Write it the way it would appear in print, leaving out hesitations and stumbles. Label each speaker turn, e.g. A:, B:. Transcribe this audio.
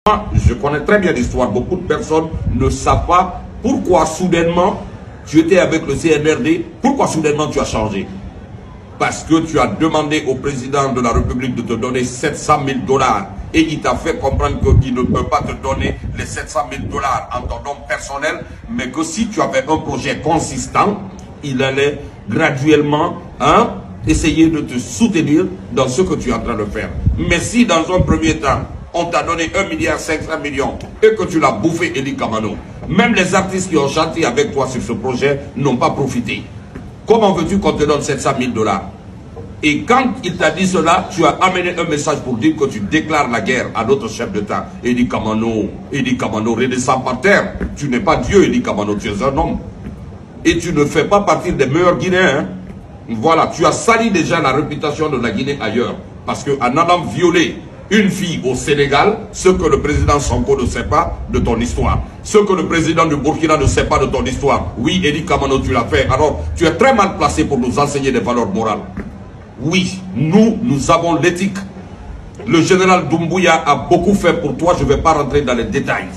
A: Moi, je connais très bien l'histoire. Beaucoup de personnes ne savent pas pourquoi soudainement tu étais avec le CNRD, pourquoi soudainement tu as changé. Parce que tu as demandé au président de la République de te donner 700 000 $ et il t'a fait comprendre qu'il ne peut pas te donner les 700 000 $ en ton nom personnel, mais que si tu avais un projet consistant, il allait graduellement essayer de te soutenir dans ce que tu es en train de faire. Mais si dans un premier temps, on t'a donné 1,5 milliard et que tu l'as bouffé, Ely Kamano, même les artistes qui ont chanté avec toi sur ce projet n'ont pas profité. Comment veux-tu qu'on te donne 700 000 $? Et quand il t'a dit cela, tu as amené un message pour dire que tu déclares la guerre à notre chef d'État. Ely Kamano, redescends par terre. Tu n'es pas Dieu, Ely Kamano, tu es un homme. Et tu ne fais pas partie des meilleurs Guinéens. Hein? Voilà, tu as sali déjà la réputation de la Guinée ailleurs. Parce qu'en allant violer une fille au Sénégal, ce que le président Sonko ne sait pas de ton histoire, ce que le président du Burkina ne sait pas de ton histoire. Oui, Ely Kamano, tu l'as fait. Alors, tu es très mal placé pour nous enseigner des valeurs morales. Oui, nous avons l'éthique. Le général Doumbouya a beaucoup fait pour toi, je ne vais pas rentrer dans les détails.